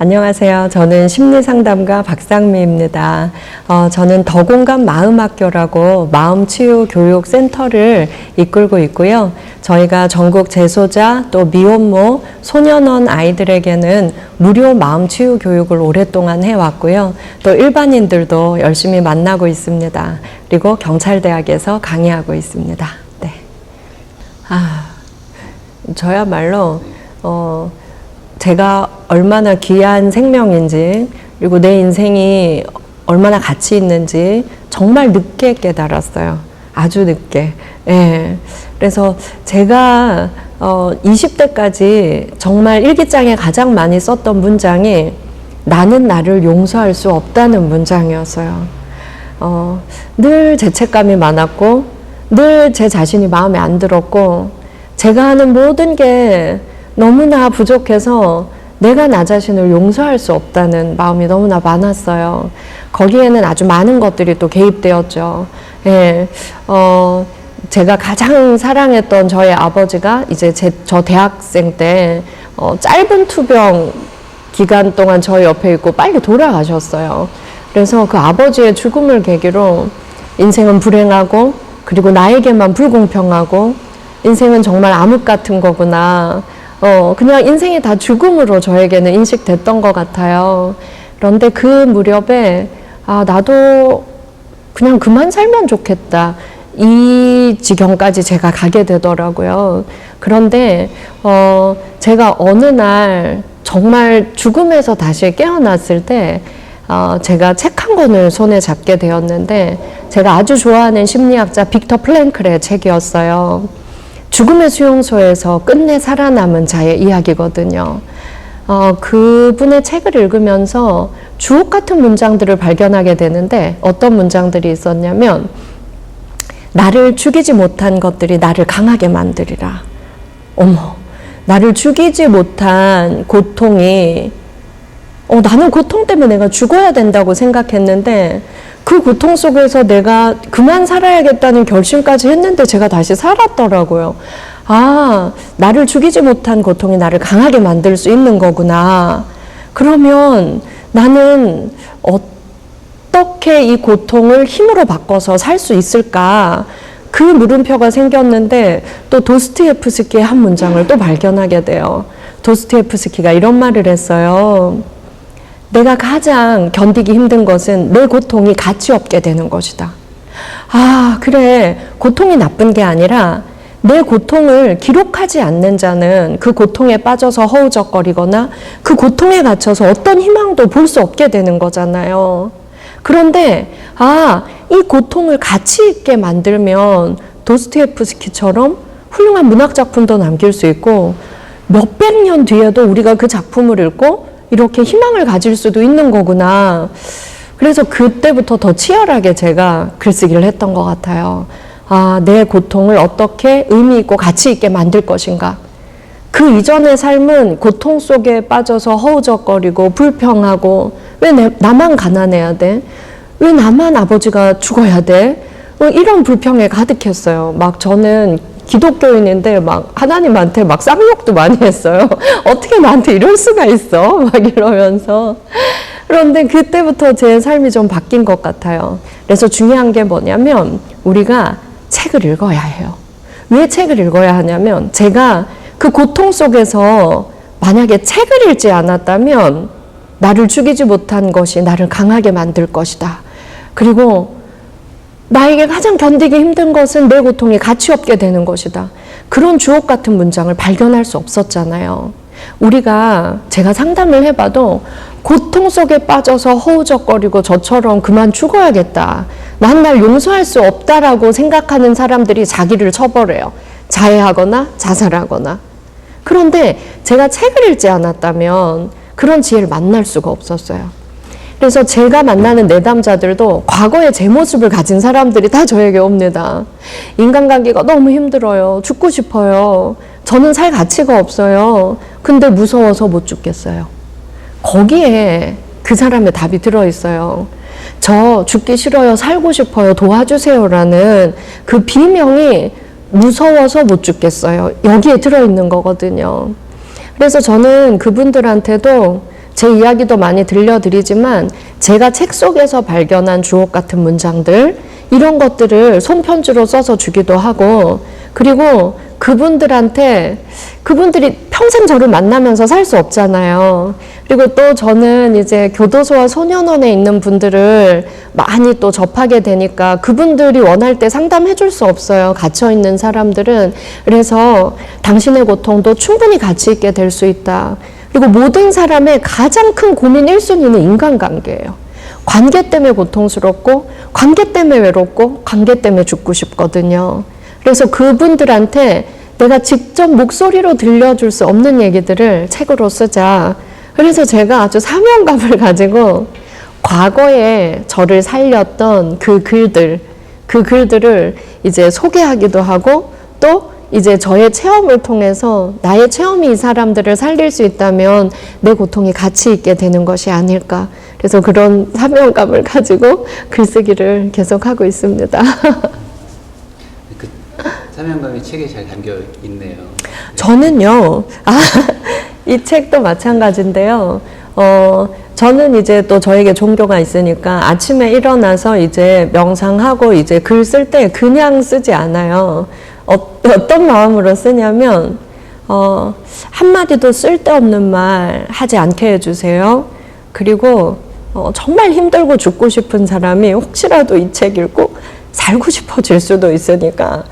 안녕하세요. 저는 심리상담가 박상미입니다. 저는 더공감 마음학교라고 마음치유교육센터를 이끌고 있고요. 저희가 전국 재소자 또 미혼모, 소년원 아이들에게는 무료 마음치유 교육을 오랫동안 해왔고요. 또 일반인들도 열심히 만나고 있습니다. 그리고 경찰대학에서 강의하고 있습니다. 네. 저야말로 제가 얼마나 귀한 생명인지, 그리고 내 인생이 얼마나 가치 있는지 정말 늦게 깨달았어요. 아주 늦게. 예. 그래서 제가 20대까지 정말 일기장에 가장 많이 썼던 문장이 나는 나를 용서할 수 없다는 문장이었어요. 늘 죄책감이 많았고, 늘 제 자신이 마음에 안 들었고, 제가 하는 모든 게 너무나 부족해서 내가 나 자신을 용서할 수 없다는 마음이 너무나 많았어요. 거기에는 아주 많은 것들이 또 개입되었죠. 예, 제가 가장 사랑했던 저의 아버지가 이제 저 대학생 때 짧은 투병 기간 동안 저희 옆에 있고 빨리 돌아가셨어요. 그래서 그 아버지의 죽음을 계기로 인생은 불행하고, 그리고 나에게만 불공평하고, 인생은 정말 암흑 같은 거구나. 그냥 인생이 다 죽음으로 저에게는 인식됐던 것 같아요. 그런데 그 무렵에, 나도 그냥 그만 살면 좋겠다. 이 지경까지 제가 가게 되더라고요. 그런데, 제가 어느 날 정말 죽음에서 다시 깨어났을 때, 제가 책 한 권을 손에 잡게 되었는데, 제가 아주 좋아하는 심리학자 빅터 프랭클의 책이었어요. 죽음의 수용소에서 끝내 살아남은 자의 이야기거든요. 그분의 책을 읽으면서 주옥 같은 문장들을 발견하게 되는데, 어떤 문장들이 있었냐면, 나를 죽이지 못한 것들이 나를 강하게 만들리라. 어머, 나를 죽이지 못한 고통이, 나는 고통 때문에 내가 죽어야 된다고 생각했는데, 그 고통 속에서 내가 그만 살아야겠다는 결심까지 했는데 제가 다시 살았더라고요. 나를 죽이지 못한 고통이 나를 강하게 만들 수 있는 거구나. 그러면 나는 어떻게 이 고통을 힘으로 바꿔서 살 수 있을까? 그 물음표가 생겼는데, 또 도스토옙스키의 한 문장을 또 발견하게 돼요. 도스토옙스키가 이런 말을 했어요. 내가 가장 견디기 힘든 것은 내 고통이 가치 없게 되는 것이다. 그래. 고통이 나쁜 게 아니라 내 고통을 기록하지 않는 자는 그 고통에 빠져서 허우적거리거나 그 고통에 갇혀서 어떤 희망도 볼 수 없게 되는 거잖아요. 그런데 이 고통을 가치 있게 만들면 도스토옙스키처럼 훌륭한 문학 작품도 남길 수 있고, 몇백 년 뒤에도 우리가 그 작품을 읽고 이렇게 희망을 가질 수도 있는 거구나. 그래서 그때부터 더 치열하게 제가 글쓰기를 했던 것 같아요. 내 고통을 어떻게 의미 있고 가치 있게 만들 것인가. 그 이전의 삶은 고통 속에 빠져서 허우적거리고 불평하고, 왜 나만 가난해야 돼? 왜 나만 아버지가 죽어야 돼? 이런 불평에 가득했어요. 막 저는 기독교인인데 막 하나님한테 막 쌍욕도 많이 했어요. 어떻게 나한테 이럴 수가 있어? 막 이러면서. 그런데 그때부터 제 삶이 좀 바뀐 것 같아요. 그래서 중요한 게 뭐냐면, 우리가 책을 읽어야 해요. 왜 책을 읽어야 하냐면, 제가 그 고통 속에서 만약에 책을 읽지 않았다면 나를 죽이지 못한 것이 나를 강하게 만들 것이다. 그리고 나에게 가장 견디기 힘든 것은 내 고통이 가치 없게 되는 것이다. 그런 주옥 같은 문장을 발견할 수 없었잖아요. 제가 상담을 해봐도 고통 속에 빠져서 허우적거리고 저처럼 그만 죽어야겠다. 난 날 용서할 수 없다라고 생각하는 사람들이 자기를 처벌해요. 자해하거나 자살하거나. 그런데 제가 책을 읽지 않았다면 그런 지혜를 만날 수가 없었어요. 그래서 제가 만나는 내담자들도 과거의 제 모습을 가진 사람들이 다 저에게 옵니다. 인간관계가 너무 힘들어요. 죽고 싶어요. 저는 살 가치가 없어요. 근데 무서워서 못 죽겠어요. 거기에 그 사람의 답이 들어있어요. 저 죽기 싫어요. 살고 싶어요. 도와주세요라는 그 비명이 무서워서 못 죽겠어요. 여기에 들어있는 거거든요. 그래서 저는 그분들한테도 제 이야기도 많이 들려드리지만 제가 책 속에서 발견한 주옥 같은 문장들 이런 것들을 손편지로 써서 주기도 하고 그리고 그분들이 평생 저를 만나면서 살 수 없잖아요. 그리고 또 저는 이제 교도소와 소년원에 있는 분들을 많이 또 접하게 되니까 그분들이 원할 때 상담해 줄 수 없어요. 갇혀 있는 사람들은. 그래서 당신의 고통도 충분히 가치 있게 될 수 있다. 그리고 모든 사람의 가장 큰 고민 1순위는 인간관계예요. 관계 때문에 고통스럽고 관계 때문에 외롭고 관계 때문에 죽고 싶거든요. 그래서 그분들한테 내가 직접 목소리로 들려줄 수 없는 얘기들을 책으로 쓰자. 그래서 제가 아주 사명감을 가지고 과거에 저를 살렸던 그 글들을 이제 소개하기도 하고 또 이제 저의 체험을 통해서 나의 체험이 이 사람들을 살릴 수 있다면 내 고통이 가치 있게 되는 것이 아닐까. 그래서 그런 사명감을 가지고 글쓰기를 계속하고 있습니다. 그 사명감이 책에 잘 담겨 있네요. 저는요, 이 책도 마찬가지인데요. 저는 이제 또 저에게 종교가 있으니까 아침에 일어나서 이제 명상하고 이제 글 쓸 때 그냥 쓰지 않아요. 어떤 마음으로 쓰냐면, 한마디도 쓸데없는 말 하지 않게 해주세요. 그리고, 정말 힘들고 죽고 싶은 사람이 혹시라도 이 책 읽고 살고 싶어질 수도 있으니까,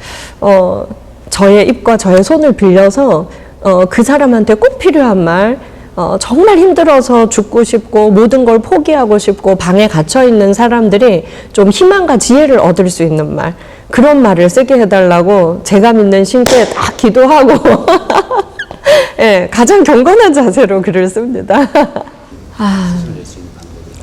저의 입과 저의 손을 빌려서, 그 사람한테 꼭 필요한 말, 정말 힘들어서 죽고 싶고 모든 걸 포기하고 싶고 방에 갇혀 있는 사람들이 좀 희망과 지혜를 얻을 수 있는 말, 그런 말을 쓰게 해달라고 제가 믿는 신께 딱 기도하고 예, 가장 경건한 자세로 글을 씁니다.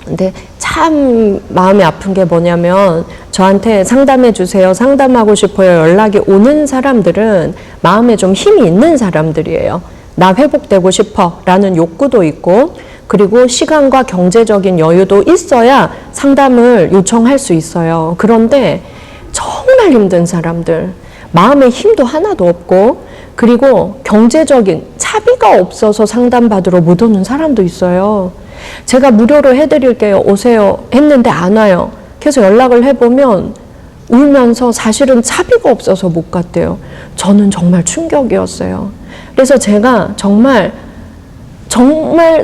근데 참 마음이 아픈 게 뭐냐면 저한테 상담해 주세요, 상담하고 싶어요 연락이 오는 사람들은 마음에 좀 힘이 있는 사람들이에요. 나 회복되고 싶어 라는 욕구도 있고 그리고 시간과 경제적인 여유도 있어야 상담을 요청할 수 있어요. 그런데 정말 힘든 사람들, 마음에 힘도 하나도 없고 그리고 경제적인 차비가 없어서 상담받으러 못 오는 사람도 있어요. 제가 무료로 해드릴게요, 오세요 했는데 안 와요. 그래서 연락을 해보면 울면서 사실은 차비가 없어서 못 갔대요. 저는 정말 충격이었어요. 그래서 제가 정말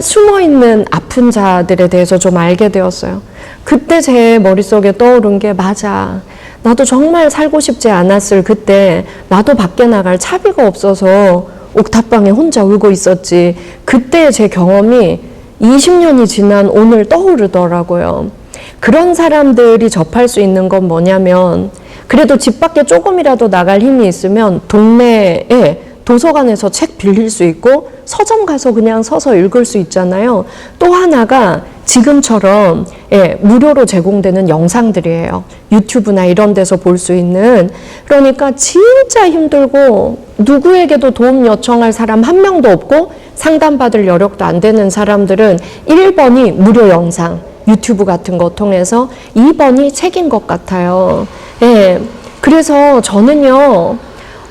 숨어있는 아픈 자들에 대해서 좀 알게 되었어요. 그때 제 머릿속에 떠오른 게 맞아. 나도 정말 살고 싶지 않았을 그때 나도 밖에 나갈 차비가 없어서 옥탑방에 혼자 울고 있었지. 그때의 제 경험이 20년이 지난 오늘 떠오르더라고요. 그런 사람들이 접할 수 있는 건 뭐냐면 그래도 집 밖에 조금이라도 나갈 힘이 있으면 동네에 도서관에서 책 빌릴 수 있고 서점 가서 그냥 서서 읽을 수 있잖아요. 또 하나가 지금처럼 무료로 제공되는 영상들이에요. 유튜브나 이런 데서 볼 수 있는. 그러니까 진짜 힘들고 누구에게도 도움 요청할 사람 한 명도 없고 상담받을 여력도 안 되는 사람들은 1번이 무료 영상, 유튜브 같은 거 통해서 2번이 책인 것 같아요. 그래서 저는요.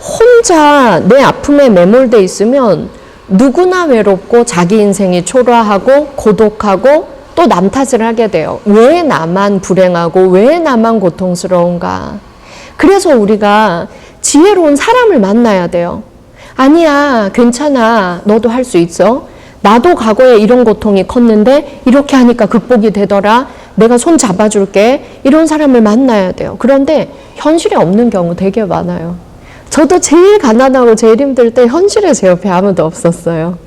혼자 내 아픔에 매몰돼 있으면 누구나 외롭고 자기 인생이 초라하고 고독하고 또 남 탓을 하게 돼요. 왜 나만 불행하고 왜 나만 고통스러운가. 그래서 우리가 지혜로운 사람을 만나야 돼요. 아니야, 괜찮아, 너도 할 수 있어. 나도 과거에 이런 고통이 컸는데 이렇게 하니까 극복이 되더라. 내가 손 잡아줄게. 이런 사람을 만나야 돼요. 그런데 현실에 없는 경우 되게 많아요. 저도 제일 가난하고 제일 힘들 때 현실에 제 옆에 아무도 없었어요.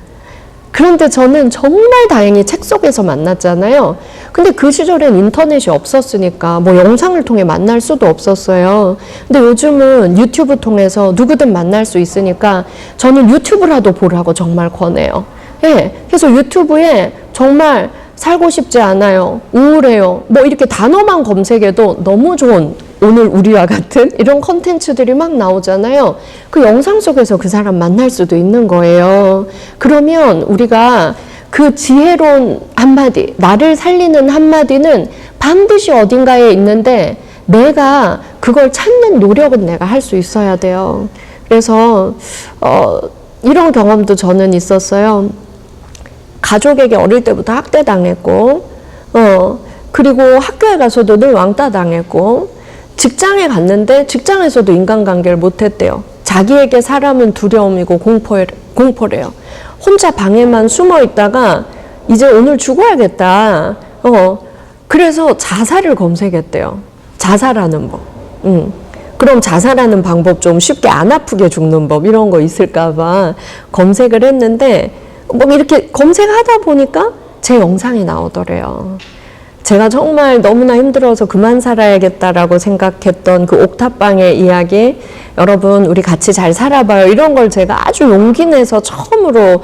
그런데 저는 정말 다행히 책 속에서 만났잖아요. 근데 그 시절엔 인터넷이 없었으니까 뭐 영상을 통해 만날 수도 없었어요. 근데 요즘은 유튜브 통해서 누구든 만날 수 있으니까 저는 유튜브라도 보라고 정말 권해요. 그래서 유튜브에 정말 살고 싶지 않아요, 우울해요, 뭐 이렇게 단어만 검색해도 너무 좋은 오늘 우리와 같은 이런 컨텐츠들이 막 나오잖아요. 그 영상 속에서 그 사람 만날 수도 있는 거예요. 그러면 우리가 그 지혜로운 한마디, 나를 살리는 한마디는 반드시 어딘가에 있는데 내가 그걸 찾는 노력은 내가 할 수 있어야 돼요. 그래서 이런 경험도 저는 있었어요. 가족에게 어릴 때부터 학대당했고, 그리고 학교에 가서도 늘 왕따 당했고, 직장에 갔는데 직장에서도 인간관계를 못했대요. 자기에게 사람은 두려움이고 공포래요. 혼자 방에만 숨어 있다가 이제 오늘 죽어야겠다. 그래서 자살을 검색했대요. 자살하는 법. 그럼 자살하는 방법 좀 쉽게 안 아프게 죽는 법 이런 거 있을까봐 검색을 했는데 뭐 이렇게 검색하다 보니까 제 영상이 나오더래요. 제가 정말 너무나 힘들어서 그만 살아야겠다라고 생각했던 그 옥탑방의 이야기, 여러분 우리 같이 잘 살아봐요, 이런 걸 제가 아주 용기 내서 처음으로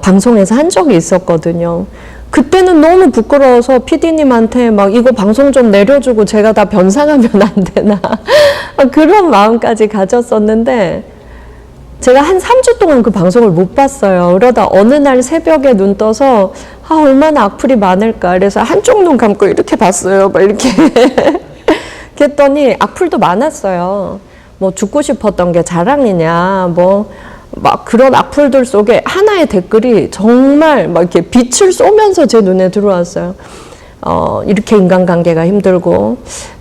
방송에서 한 적이 있었거든요. 그때는 너무 부끄러워서 PD님한테 막 이거 방송 좀 내려주고 제가 다 변상하면 안 되나 그런 마음까지 가졌었는데, 제가 한 3주 동안 그 방송을 못 봤어요. 그러다 어느 날 새벽에 눈 떠서 얼마나 악플이 많을까. 그래서 한쪽 눈 감고 이렇게 봤어요. 막 이렇게. 그랬더니 악플도 많았어요. 뭐 죽고 싶었던 게 자랑이냐. 뭐 막 그런 악플들 속에 하나의 댓글이 정말 막 이렇게 빛을 쏘면서 제 눈에 들어왔어요. 이렇게 인간관계가 힘들고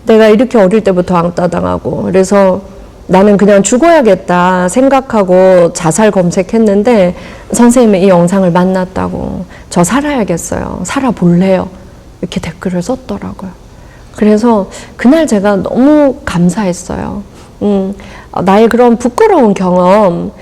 내가 이렇게 어릴 때부터 왕따당하고 그래서 나는 그냥 죽어야겠다 생각하고 자살 검색했는데 선생님이 이 영상을 만났다고 저 살아야겠어요. 살아볼래요. 이렇게 댓글을 썼더라고요. 그래서 그날 제가 너무 감사했어요. 나의 그런 부끄러운 경험,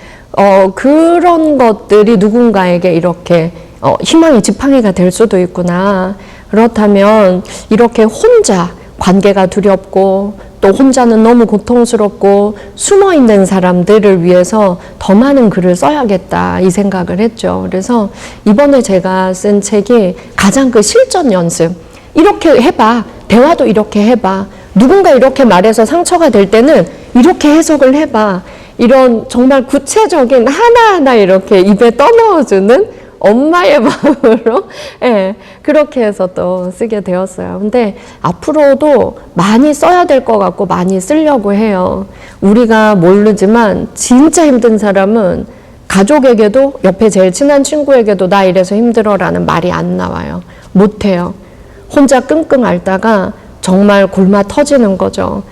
그런 것들이 누군가에게 이렇게 희망의 지팡이가 될 수도 있구나. 그렇다면 이렇게 혼자 관계가 두렵고 또 혼자는 너무 고통스럽고 숨어있는 사람들을 위해서 더 많은 글을 써야겠다 이 생각을 했죠. 그래서 이번에 제가 쓴 책이 가장 그 실전 연습, 이렇게 해봐, 대화도 이렇게 해봐, 누군가 이렇게 말해서 상처가 될 때는 이렇게 해석을 해봐, 이런 정말 구체적인 하나하나 이렇게 입에 떠넣어주는 엄마의 마음으로 그렇게 해서 또 쓰게 되었어요. 근데 앞으로도 많이 써야 될 것 같고 많이 쓰려고 해요. 우리가 모르지만 진짜 힘든 사람은 가족에게도 옆에 제일 친한 친구에게도 나 이래서 힘들어라는 말이 안 나와요. 못해요. 혼자 끙끙 앓다가 정말 골마 터지는 거죠.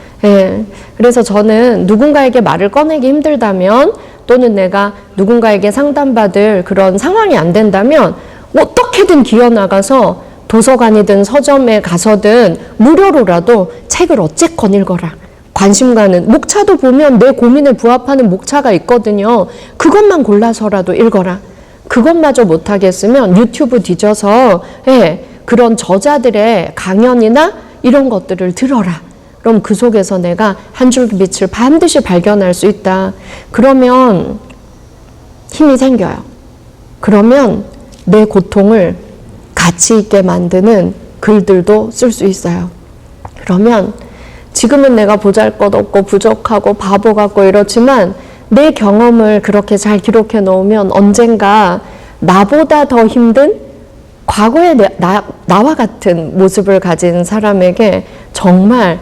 그래서 저는 누군가에게 말을 꺼내기 힘들다면 또는 내가 누군가에게 상담받을 그런 상황이 안 된다면 어떻게든 기어나가서 도서관이든 서점에 가서든 무료로라도 책을 어쨌건 읽어라. 관심 가는 목차도 보면 내 고민에 부합하는 목차가 있거든요. 그것만 골라서라도 읽어라. 그것마저 못하겠으면 유튜브 뒤져서 그런 저자들의 강연이나 이런 것들을 들어라. 그럼 그 속에서 내가 한 줄 빛을 반드시 발견할 수 있다. 그러면 힘이 생겨요. 그러면 내 고통을 가치 있게 만드는 글들도 쓸 수 있어요. 그러면 지금은 내가 보잘것없고 부족하고 바보 같고 이렇지만 내 경험을 그렇게 잘 기록해 놓으면 언젠가 나보다 더 힘든 과거의 나와 같은 모습을 가진 사람에게 정말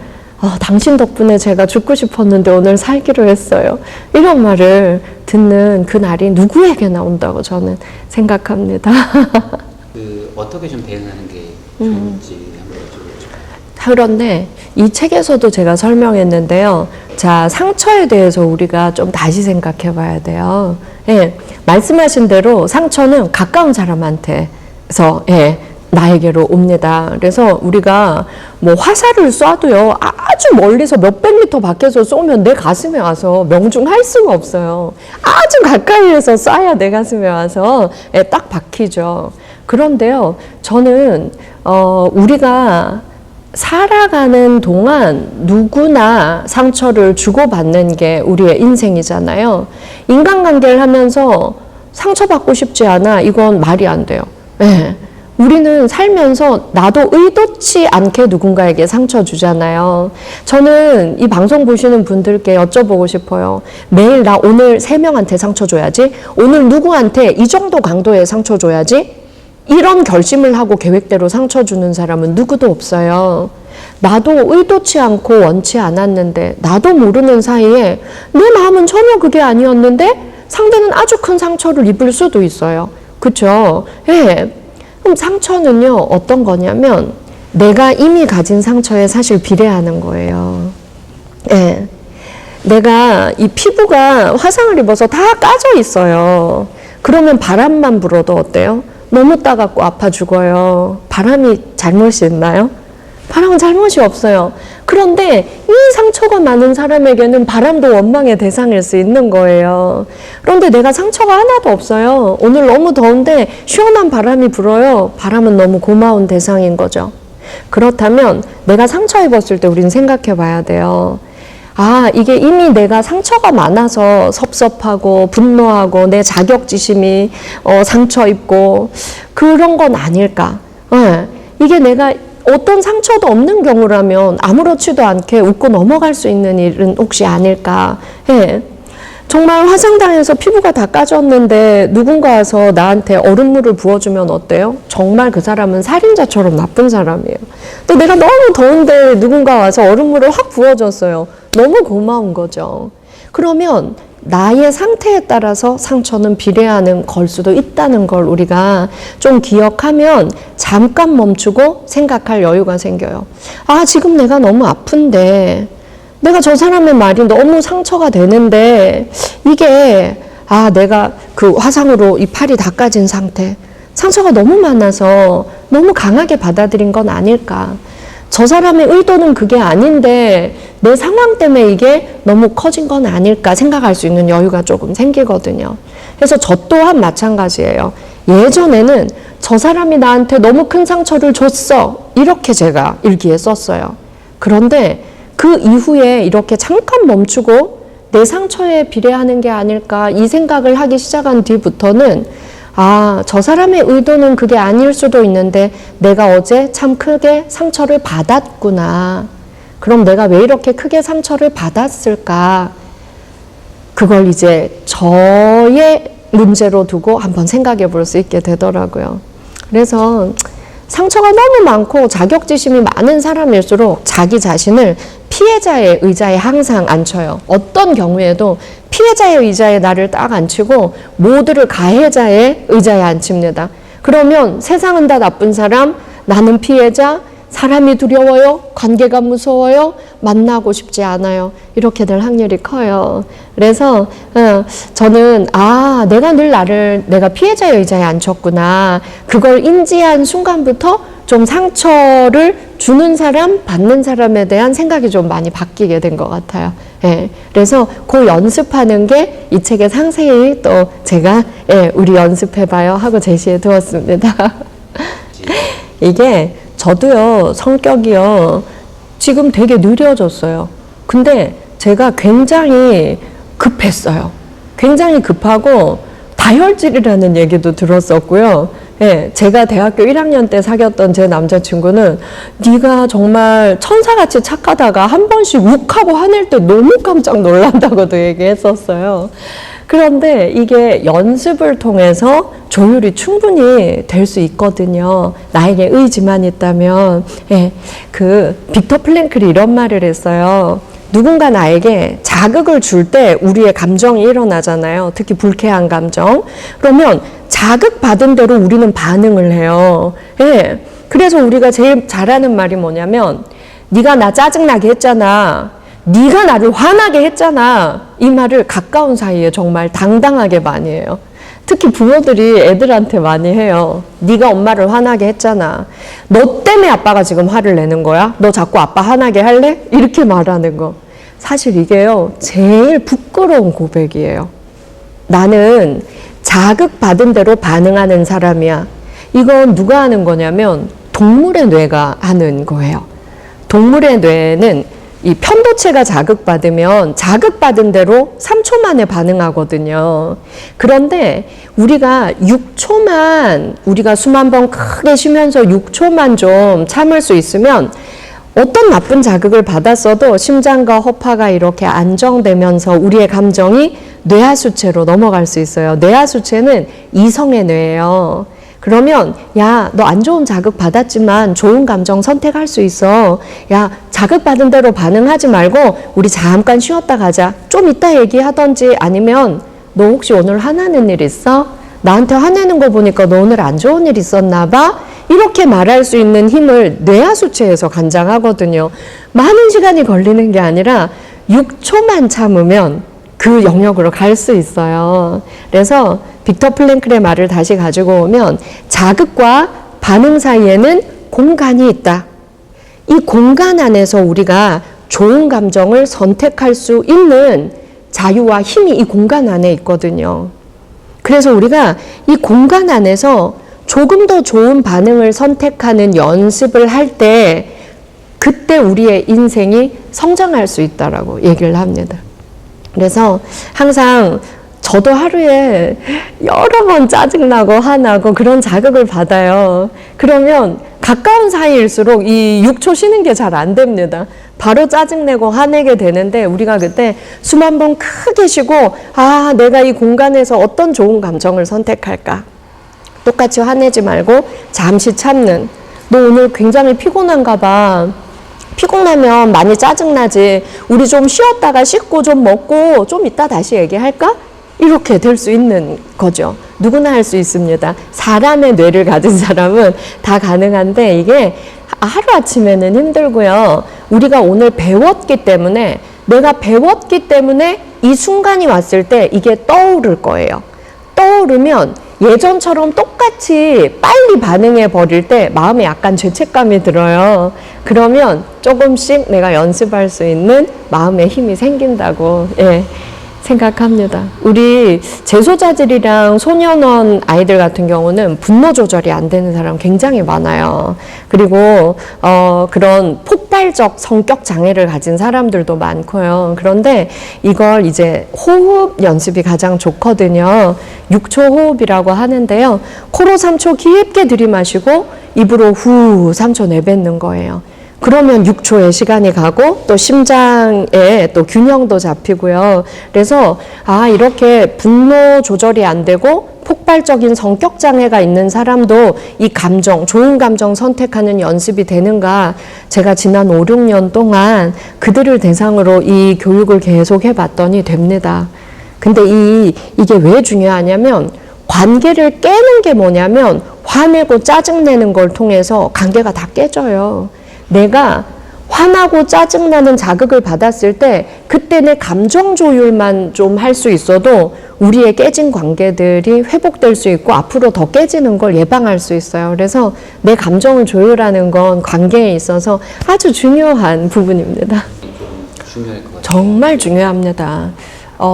당신 덕분에 제가 죽고 싶었는데 오늘 살기로 했어요. 이런 말을 듣는 그날이 누구에게나 온다고 저는 생각합니다. 어떻게 좀 대응하는 게 좋은지 한번 여쭤보죠. 그런데 이 책에서도 제가 설명했는데요. 자, 상처에 대해서 우리가 좀 다시 생각해 봐야 돼요. 말씀하신 대로 상처는 가까운 사람한테서 나에게로 옵니다. 그래서 우리가 뭐 화살을 쏴도요, 아주 멀리서 몇백 미터 밖에서 쏘면 내 가슴에 와서 명중할 수가 없어요. 아주 가까이에서 쏴야 내 가슴에 와서 딱 박히죠. 그런데요, 저는 우리가 살아가는 동안 누구나 상처를 주고받는 게 우리의 인생이잖아요. 인간관계를 하면서 상처받고 싶지 않아, 이건 말이 안 돼요. 우리는 살면서 나도 의도치 않게 누군가에게 상처 주잖아요. 저는 이 방송 보시는 분들께 여쭤보고 싶어요. 매일 나 오늘 3명한테 상처 줘야지, 오늘 누구한테 이 정도 강도의 상처 줘야지, 이런 결심을 하고 계획대로 상처 주는 사람은 누구도 없어요. 나도 의도치 않고 원치 않았는데 나도 모르는 사이에 내 마음은 전혀 그게 아니었는데 상대는 아주 큰 상처를 입을 수도 있어요. 그쵸? 예. 그럼 상처는요, 어떤 거냐면 내가 이미 가진 상처에 사실 비례하는 거예요. 예. 내가 이 피부가 화상을 입어서 다 까져 있어요. 그러면 바람만 불어도 어때요? 너무 따갑고 아파 죽어요. 바람이 잘못이 있나요? 바람은 잘못이 없어요. 그런데 이 상처가 많은 사람에게는 바람도 원망의 대상일 수 있는 거예요. 그런데 내가 상처가 하나도 없어요. 오늘 너무 더운데 시원한 바람이 불어요. 바람은 너무 고마운 대상인 거죠. 그렇다면 내가 상처 입었을 때 우리는 생각해 봐야 돼요. 아, 이게 이미 내가 상처가 많아서 섭섭하고 분노하고 내 자격지심이 상처 입고 그런 건 아닐까. 이게 내가 어떤 상처도 없는 경우라면 아무렇지도 않게 웃고 넘어갈 수 있는 일은 혹시 아닐까. 정말 화상당해서 피부가 다 까졌는데 누군가 와서 나한테 얼음물을 부어주면 어때요? 정말 그 사람은 살인자처럼 나쁜 사람이에요. 또 내가 너무 더운데 누군가 와서 얼음물을 확 부어줬어요. 너무 고마운 거죠. 그러면 나의 상태에 따라서 상처는 비례하는 걸 수도 있다는 걸 우리가 좀 기억하면 잠깐 멈추고 생각할 여유가 생겨요. 아, 지금 내가 너무 아픈데 내가 저 사람의 말이 너무 상처가 되는데 이게 내가 그 화상으로 이 팔이 다 까진 상태, 상처가 너무 많아서 너무 강하게 받아들인 건 아닐까. 저 사람의 의도는 그게 아닌데 내 상황 때문에 이게 너무 커진 건 아닐까 생각할 수 있는 여유가 조금 생기거든요. 그래서 저 또한 마찬가지예요. 예전에는 저 사람이 나한테 너무 큰 상처를 줬어. 이렇게 제가 일기에 썼어요. 그런데 그 이후에 이렇게 잠깐 멈추고 내 상처에 비례하는 게 아닐까 이 생각을 하기 시작한 뒤부터는 저 사람의 의도는 그게 아닐 수도 있는데 내가 어제 참 크게 상처를 받았구나. 그럼 내가 왜 이렇게 크게 상처를 받았을까? 그걸 이제 저의 문제로 두고 한번 생각해 볼 수 있게 되더라고요. 그래서 상처가 너무 많고 자격지심이 많은 사람일수록 자기 자신을 피해자의 의자에 항상 앉혀요. 어떤 경우에도 피해자의 의자에 나를 딱 앉히고 모두를 가해자의 의자에 앉힙니다. 그러면 세상은 다 나쁜 사람, 나는 피해자, 사람이 두려워요, 관계가 무서워요, 만나고 싶지 않아요. 이렇게 될 확률이 커요. 그래서 저는 내가 늘 내가 피해자의 의자에 앉혔구나. 그걸 인지한 순간부터 좀 상처를 주는 사람, 받는 사람에 대한 생각이 좀 많이 바뀌게 된 것 같아요. 그래서 그 연습하는 게 이 책에 상세히 또 제가 우리 연습해봐요 하고 제시해 두었습니다. 이게 저도요, 성격이요, 지금 되게 느려졌어요. 근데 제가 굉장히 급했어요. 굉장히 급하고 다혈질이라는 얘기도 들었었고요. 제가 대학교 1학년 때 사귀었던 제 남자친구는 네가 정말 천사같이 착하다가 한 번씩 욱하고 화낼 때 너무 깜짝 놀란다고도 얘기했었어요. 그런데 이게 연습을 통해서 조율이 충분히 될 수 있거든요. 나에게 의지만 있다면. 그 빅터 플랭클이 이런 말을 했어요. 누군가 나에게 자극을 줄 때 우리의 감정이 일어나잖아요. 특히 불쾌한 감정. 그러면 자극받은 대로 우리는 반응을 해요. 그래서 우리가 제일 잘하는 말이 뭐냐면 네가 나 짜증나게 했잖아. 네가 나를 화나게 했잖아. 이 말을 가까운 사이에 정말 당당하게 많이 해요. 특히 부모들이 애들한테 많이 해요. 네가 엄마를 화나게 했잖아. 너 때문에 아빠가 지금 화를 내는 거야? 너 자꾸 아빠 화나게 할래? 이렇게 말하는 거. 사실 이게요, 제일 부끄러운 고백이에요. 나는 자극받은 대로 반응하는 사람이야. 이건 누가 하는 거냐면 동물의 뇌가 하는 거예요. 동물의 뇌는 이 편도체가 자극받으면 자극받은 대로 3초 만에 반응하거든요. 그런데 우리가 6초만, 우리가 숨 한 번 크게 쉬면서 6초만 좀 참을 수 있으면 어떤 나쁜 자극을 받았어도 심장과 허파가 이렇게 안정되면서 우리의 감정이 뇌하수체로 넘어갈 수 있어요. 뇌하수체는 이성의 뇌예요. 그러면 야, 너 안 좋은 자극 받았지만 좋은 감정 선택할 수 있어. 야, 자극 받은 대로 반응하지 말고 우리 잠깐 쉬었다 가자. 좀 이따 얘기하던지 아니면 너 혹시 오늘 화나는 일 있어? 나한테 화내는 거 보니까 너 오늘 안 좋은 일 있었나 봐? 이렇게 말할 수 있는 힘을 뇌하수체에서 관장하거든요. 많은 시간이 걸리는 게 아니라 6초만 참으면 그 영역으로 갈 수 있어요. 그래서 빅터 플랭클의 말을 다시 가지고 오면 자극과 반응 사이에는 공간이 있다. 이 공간 안에서 우리가 좋은 감정을 선택할 수 있는 자유와 힘이 이 공간 안에 있거든요. 그래서 우리가 이 공간 안에서 조금 더 좋은 반응을 선택하는 연습을 할 때 그때 우리의 인생이 성장할 수 있다라고 얘기를 합니다. 그래서 항상 저도 하루에 여러 번 짜증나고 화나고 그런 자극을 받아요. 그러면 가까운 사이일수록 이 6초 쉬는 게 잘 안 됩니다. 바로 짜증내고 화내게 되는데 우리가 그때 숨 한 번 크게 쉬고 아, 내가 이 공간에서 어떤 좋은 감정을 선택할까? 똑같이 화내지 말고 잠시 참는. 너 오늘 굉장히 피곤한가 봐. 피곤하면 많이 짜증나지. 우리 좀 쉬었다가 씻고 좀 먹고 좀 이따 다시 얘기할까? 이렇게 될 수 있는 거죠. 누구나 할 수 있습니다. 사람의 뇌를 가진 사람은 다 가능한데 이게 하루아침에는 힘들고요. 우리가 오늘 배웠기 때문에 내가 배웠기 때문에 이 순간이 왔을 때 이게 떠오를 거예요. 떠오르면 예전처럼 똑같이 빨리 반응해 버릴 때 마음에 약간 죄책감이 들어요. 그러면 조금씩 내가 연습할 수 있는 마음의 힘이 생긴다고 생각합니다. 우리 재소자들이랑 소년원 아이들 같은 경우는 분노 조절이 안 되는 사람 굉장히 많아요. 그리고 그런 폭발적 성격 장애를 가진 사람들도 많고요. 그런데 이걸 이제 호흡 연습이 가장 좋거든요. 6초 호흡이라고 하는데요. 코로 3초 깊게 들이마시고 입으로 후 3초 내뱉는 거예요. 그러면 6초의 시간이 가고 또 심장에 또 균형도 잡히고요. 그래서 이렇게 분노 조절이 안 되고 폭발적인 성격 장애가 있는 사람도 이 감정, 좋은 감정 선택하는 연습이 되는가, 제가 지난 5, 6년 동안 그들을 대상으로 이 교육을 계속 해봤더니 됩니다. 근데 이게 왜 중요하냐면 관계를 깨는 게 뭐냐면 화내고 짜증내는 걸 통해서 관계가 다 깨져요. 내가 화나고 짜증나는 자극을 받았을 때 그때 내 감정 조율만 좀 할 수 있어도 우리의 깨진 관계들이 회복될 수 있고 앞으로 더 깨지는 걸 예방할 수 있어요. 그래서 내 감정을 조율하는 건 관계에 있어서 아주 중요한 부분입니다. 중요할 것 같아요. 정말 중요합니다.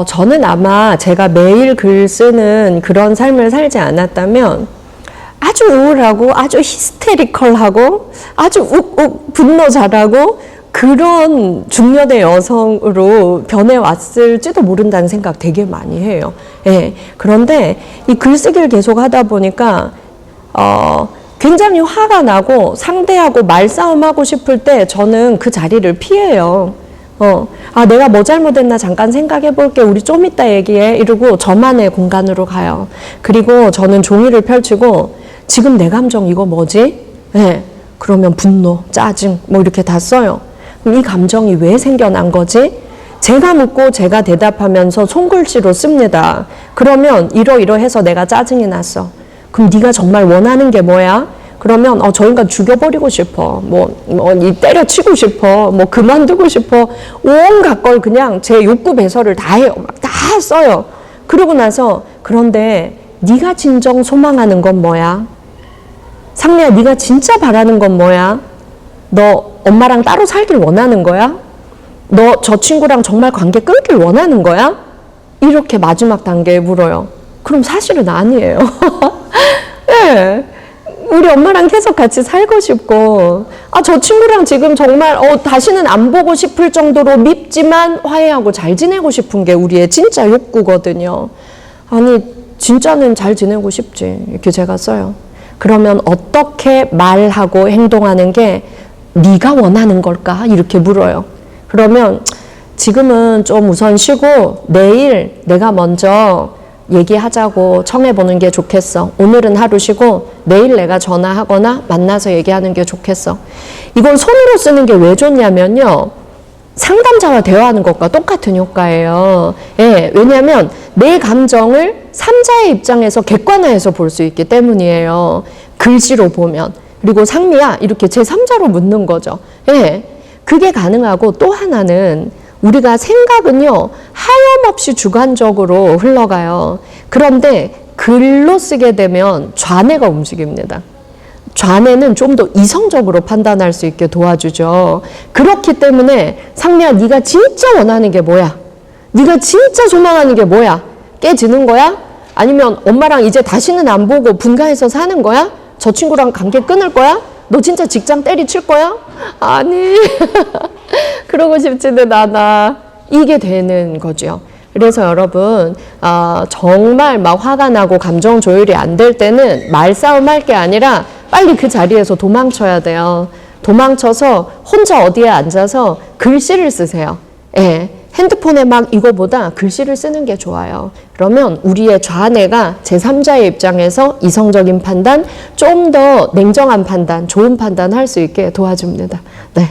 저는 아마 제가 매일 글 쓰는 그런 삶을 살지 않았다면 아주 우울하고 아주 히스테리컬하고 아주 욱욱 분노 잘하고 그런 중년의 여성으로 변해왔을지도 모른다는 생각 되게 많이 해요. 그런데 이 글쓰기를 계속 하다 보니까 굉장히 화가 나고 상대하고 말싸움하고 싶을 때 저는 그 자리를 피해요. 내가 뭐 잘못했나 잠깐 생각해 볼게. 우리 좀 이따 얘기해. 이러고 저만의 공간으로 가요. 그리고 저는 종이를 펼치고 지금 내 감정 이거 뭐지? 그러면 분노, 짜증 뭐 이렇게 다 써요. 그럼 이 감정이 왜 생겨난 거지? 제가 묻고 제가 대답하면서 손글씨로 씁니다. 그러면 이러이러해서 내가 짜증이 났어. 그럼 네가 정말 원하는 게 뭐야? 그러면 저 인간 죽여버리고 싶어. 때려치고 싶어. 그만두고 싶어. 온갖 걸 그냥 제 욕구 배설을 다 해요. 막 다 써요. 그러고 나서 그런데 네가 진정 소망하는 건 뭐야? 상미야, 네가 진짜 바라는 건 뭐야? 너 엄마랑 따로 살길 원하는 거야? 너 저 친구랑 정말 관계 끊길 원하는 거야? 이렇게 마지막 단계에 물어요. 그럼 사실은 아니에요. 네. 우리 엄마랑 계속 같이 살고 싶고 저 친구랑 지금 정말 다시는 안 보고 싶을 정도로 밉지만 화해하고 잘 지내고 싶은 게 우리의 진짜 욕구거든요. 아니 진짜는 잘 지내고 싶지. 이렇게 제가 써요. 그러면 어떻게 말하고 행동하는 게 네가 원하는 걸까? 이렇게 물어요. 그러면 지금은 좀 우선 쉬고 내일 내가 먼저 얘기하자고 청해보는 게 좋겠어. 오늘은 하루 쉬고 내일 내가 전화하거나 만나서 얘기하는 게 좋겠어. 이걸 손으로 쓰는 게 왜 좋냐면요. 상담자와 대화하는 것과 똑같은 효과예요. 예, 왜냐하면 내 감정을 3자의 입장에서 객관화해서 볼 수 있기 때문이에요. 글씨로 보면. 그리고 상미야 이렇게 제3자로 묻는 거죠. 예, 그게 가능하고 또 하나는 우리가 생각은요 하염없이 주관적으로 흘러가요. 그런데 글로 쓰게 되면 좌뇌가 움직입니다. 좌뇌는 좀 더 이성적으로 판단할 수 있게 도와주죠. 그렇기 때문에 상미야 네가 진짜 원하는 게 뭐야? 네가 진짜 소망하는 게 뭐야? 깨지는 거야? 아니면 엄마랑 이제 다시는 안 보고 분가해서 사는 거야? 저 친구랑 관계 끊을 거야? 너 진짜 직장 때리칠 거야? 아니 그러고 싶지는 않아. 이게 되는 거죠. 그래서 여러분 정말 막 화가 나고 감정 조율이 안 될 때는 말싸움 할 게 아니라 빨리 그 자리에서 도망쳐야 돼요. 도망쳐서 혼자 어디에 앉아서 글씨를 쓰세요. 예, 핸드폰에 막 이거보다 글씨를 쓰는 게 좋아요. 그러면 우리의 좌뇌가 제3자의 입장에서 이성적인 판단, 좀 더 냉정한 판단, 좋은 판단 할 수 있게 도와줍니다. 네.